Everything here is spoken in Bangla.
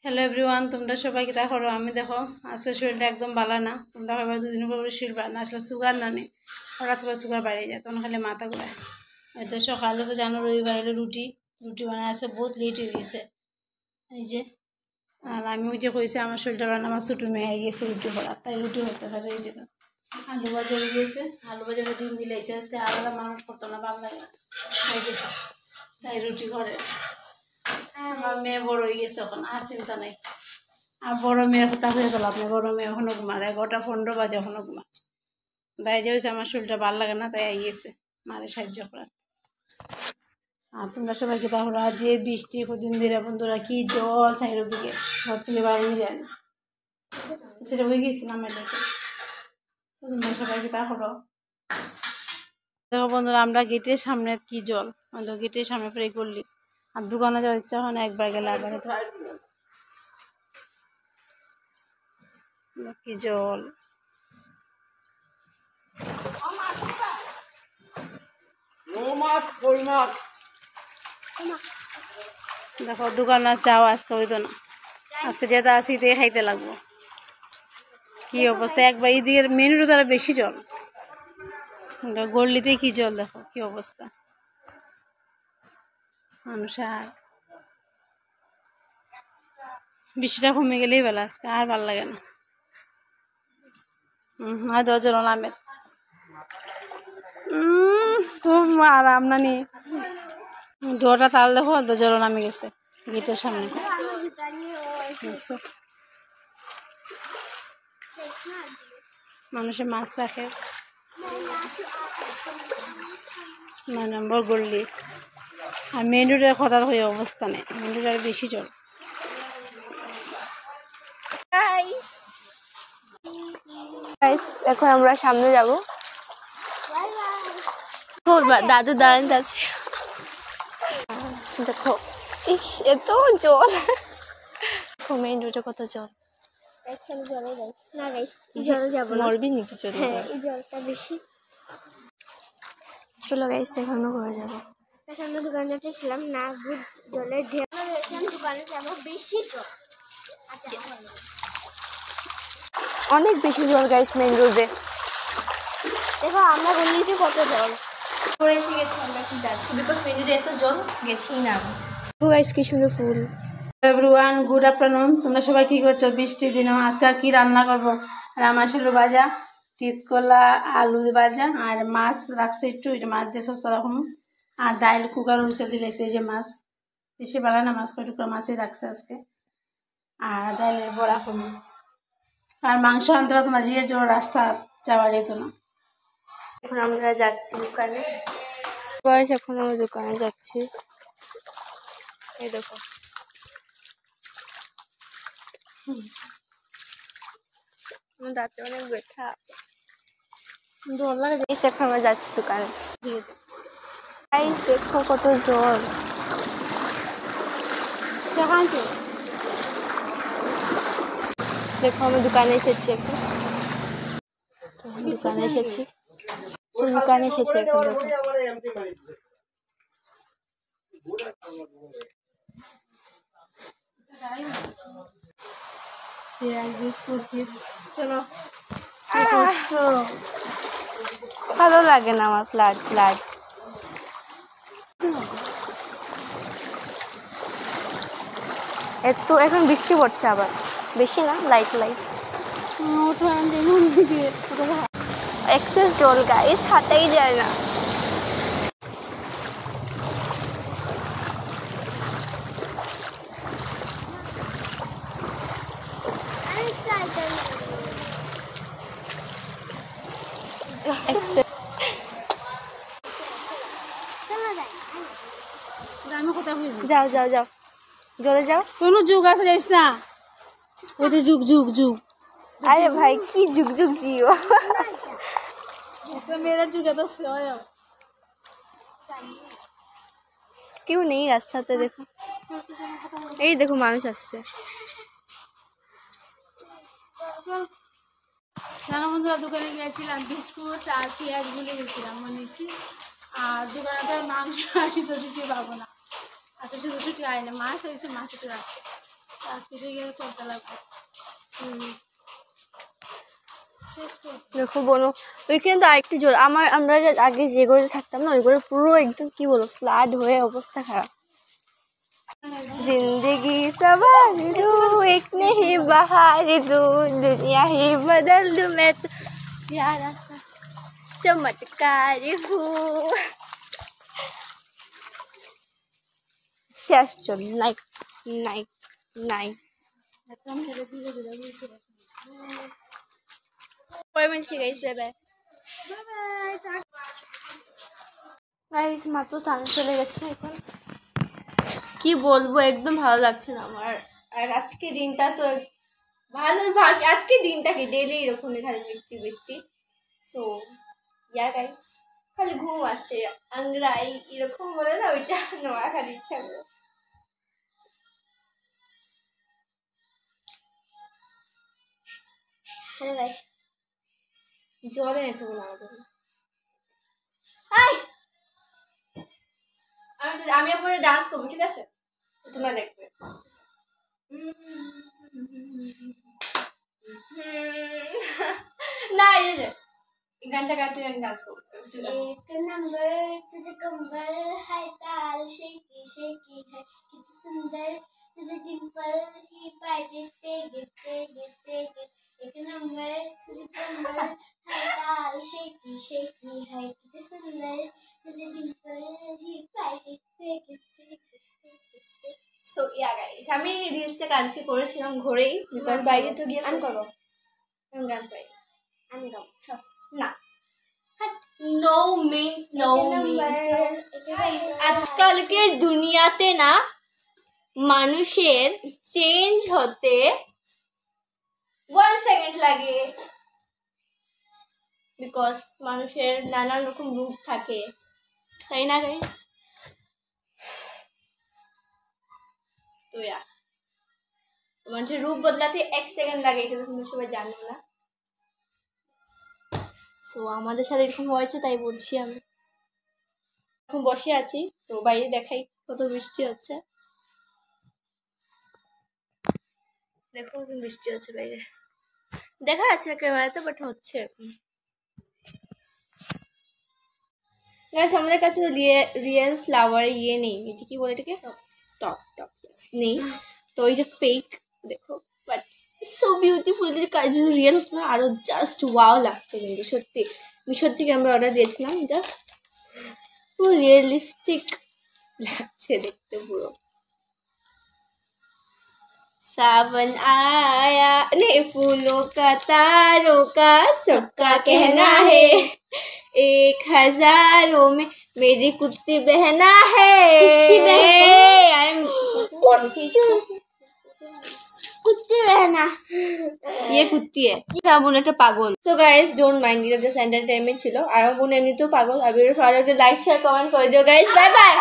হ্যালো এভরিওয়ান, তোমরা সবাই কি দেখো? আমি দেখো আজকে শরীরটা একদম ভালো না। তোমরা ভাবে দুদিন পর শরীর ভালো না, আসলে সুগার না নেই, হঠাৎ করে সুগার বাড়িয়ে যায়, তখন খালি মাথা ঘুরায়। তো সকালে তো জানো রবিবার হলে রুটি রুটি বানায় আছে, বহুত লেট হয়ে গেছে এই যে। আর আমি ওই যে কইছি আমার শরীরটা ভালো না, আমার ছোটো মেয়ে হয়ে গেছে রুটি করা, তাই রুটি হতে পারে। এই যে আলু ভাজা হয়ে গেছে, আলু ভাজা ডিম দিলাইছে আজকে, আলাদা মানুষ করতো না, ভালো লাগে না, এই যে তাই রুটি করে। আমার মেয়ে বড় হয়ে গেছে এখন, আর চিন্তা নেই। আর বড় মেয়ের কথা হয়ে গেল, আপনার বড় মেয়ে এখনো ঘুমার 11টা 15 বাজে এখনো ঘুমা। তাই যে হয়েছে আমার শরীরটা ভালো লাগে না, তাই আইয়েছে মারে সাহায্য করার। আর তোমরা সবাইকে তাহলে যে বৃষ্টি কদিন ধরে বন্ধুরা কি জল সাইডের দিকে, ঘর থেকে বাইরে যায় না, সেটা হয়ে গেছি না মেয়েটাকে। তোমরা সবাইকে তাহলে দেখো বন্ধুরা, আমরা গেটের সামনে কি জল, গেটের সামনে প্রে করলি, আর দোকানে যাওয়ার ইচ্ছা হয় না, একবার গেলে আবার কি জল। দেখো দোকান যাও আজকে হইতো না, আজকে যেটা আসি দিয়ে খাইতে লাগবো। কি অবস্থা, একবার এদিকের মেনুর দ্বারা বেশি জল, গড়লিতে কি জল, দেখো কি অবস্থা মানুষ। আর বৃষ্টিটা কমে গেলেই ভালো, আজকে আর ভালো লাগে না। আর 10 জন নামের খুব আরাম নানি, ডোরটা তাল দেখো 10 জন নামে গেছে গেটের সামনে। মানুষে মাছ রাখে 9 নম্বর গড়লি। আর মেন রোডের কথা হয়ে অবস্থা নেই, মেন রোডের বেশি জল। এখন আমরা সামনে যাব, দাদু দাঁড়ান আছে, দেখো ইস এত জল, মেইন রোডে কত জল। মরবি নাকি জল, জলটা বেশি। চলো গাইস এখন ঘরে যাবো। সামনে দোকানে যাচ্ছিলাম না, জলের ঢেউ দোকানে যাবো, বেশি জল, অনেক বেশি জল গাইস মেইন রোডে। দেখো আমরা গলিতে কত জল, পরে এসে গেছি আমরা, এখন যাচ্ছি বিকজ মেইন রোডে এত জল গেছি না। ও গাইস কি সুন্দর ফুল। Everyone, good afternoon. তোমরা সবাই কি করছো বৃষ্টির দিনে? আজকে কি রান্না করবো? রামাশালু ভাজা, তিতকলা আলু ভাজা, আর মাছ রাখছে একটু, এটা মাছ দিয়ে সস্তা রাখুন। আর ডাইল কুকার উঠে দিলেছে, এই যে মাছ বেশি ভালো না, মাছ কয়টুকরা মাছই রাখছে আজকে। আর ডাইলের বড়া করুন। আর মাংস আনতে পারতো না, যে জোর রাস্তা যাওয়া যেত না। এখন আমরা যাচ্ছি দোকানে, বয়স এখন আমরা দোকানে যাচ্ছি। এই দেখো আমার দাঁতে অনেক ব্যথা, জল লাগে। এখন আমরা যাচ্ছি দোকানে, গাইস দেখো কত জল। দেখো আমি দোকানে এসেছি, এখন দোকানে এসেছি, দোকানে এসেছি এখন দেখো। চলো, ভালো লাগে না আমার ফ্ল্যাট এত। এখন বৃষ্টি পড়ছে আবার, বেশি না, লাইট এক্সেস জল গাইস, হাতেই যায় না। যাও যাও যাও, জলে যাও। কোনো যুগ আছে যাইস না, ওই যে যুগ যুগ যুগ। আরে ভাই কি যুগ যুগ জিও, মেয়েরা যুগে তো কেউ নেই রাস্তাতে। দেখো এই দেখো মানুষ আসছে। জানো বন্ধুরা, দোকানে গিয়েছিলাম, বিস্কুট আর পেঁয়াজ গুলে গেছিলাম নিয়েছি। আর দোকানে তো মাংস আসি, তো ছুটি পাবো না, আর তো শুধু ছুটি হয় না, মাছ হয়েছে, মাছ একটু রাখছে। আজকে থেকে চলতে লাগবে। দেখো বোনো, ওইখানে তো আরেকটু জল। আমরা আগে যে ঘরে থাকতাম না, ওই ঘরে পুরো একদম কি বলো ফ্লাড হয়ে অবস্থা খারাপ। जिंदगी सवार दूं एक नहीं बहार दूं दुनिया ही बदल दूं मैं तो प्यारा सा चमत्कार हूँ। শেষ চল নাইট নাইট নাইট পরে মিশে গাইস বাই বাই গাইস মাত্র স্নান চলে গেছে এখন। কি বলবো, একদম ভালো লাগছে না আমার। আর আজকে দিনটা তো ভালো আজকে দিনটা কি ডেলি এরকম খালি বৃষ্টি বৃষ্টি। সো ইয়া গাইস, খালি ঘুম আসছে আংরাই এরকম বলে না, ওইটা নেওয়া খালি ইচ্ছা করে। হ্যালো গাইস, জল এনেছে বলে আমার জন্য। আমি আপনার ডান্স করবো, ঠিক আছে? তোমরা দেখবে। না এই গানটা গাইতে আমি ডান্স করবো। एक नंबर तुझे कंबर है ताल शेकी शेकी है कितनी सुंदर तुझे डिंपल ही पाए गिरते गिरते गिरते एक नंबर तुझे कंबर है ताल शेकी शेकी है कितनी सुंदर तुझे डिंपल ही पाए गिरते गिरते गिरते। सो या गाइस, আমি রিলসটা কালকে করেছিলাম ঘরেই, বিকজ বাইরে তো গিয়ে গান করবো। আমি গান পাই, আমি গাবো সব না। No means no means. আজকালকের দুনিয়াতে না মানুষের চেঞ্জ হতে 1 সেকেন্ড লাগে, বিকজ মানুষের নানান রকম রূপ থাকে, তাই না গাইস? তো মানুষের রূপ বদলাতে 1 সেকেন্ড লাগে, এটা তো তোমরা সবাই জানো না। সো আমাদের সাথে এরকম হয়েছে, তাই বলছি। আমি এখন বসে আছি, তো বাইরে দেখাই কত বৃষ্টি হচ্ছে। দেখো বৃষ্টি হচ্ছে বাইরে, দেখা যাচ্ছে ক্যামেরাতে, বাট হচ্ছে এখন। গাইস আমাদের কাছে রিয়েল ফ্লাওয়ার নেই, এটা কি বলে এটাকে, টপ টপ নেই, তো এই যে ফেক দেখো, বাট সো বিউটিফুল। যদি রিয়েল হতো না আরো জাস্ট ওয়াও লাগতো, কিন্তু সত্যি আমি সত্যি ক্যামেরা অর্ডার দিয়েছিলাম, এটা পুরো রিয়েলিস্টিক লাগছে দেখতে পুরো। सावन आया ने फूलों का तारों का सबका कहना है 1000 में मेरी कुत्ती बहना है। कुत्ती बहना ये कुत्ती है, क्या বোন একটা পাগল। সো গাইস ডোন্ট মাইন্ড, এটা জাস্ট এন্টারটেইনমেন্ট ছিল। আর আমার বোন এমনিতেও পাগল। আর ভিডিও ভালো লাগলে লাইক শেয়ার কমেন্ট করে দিও গাইস। Bye bye.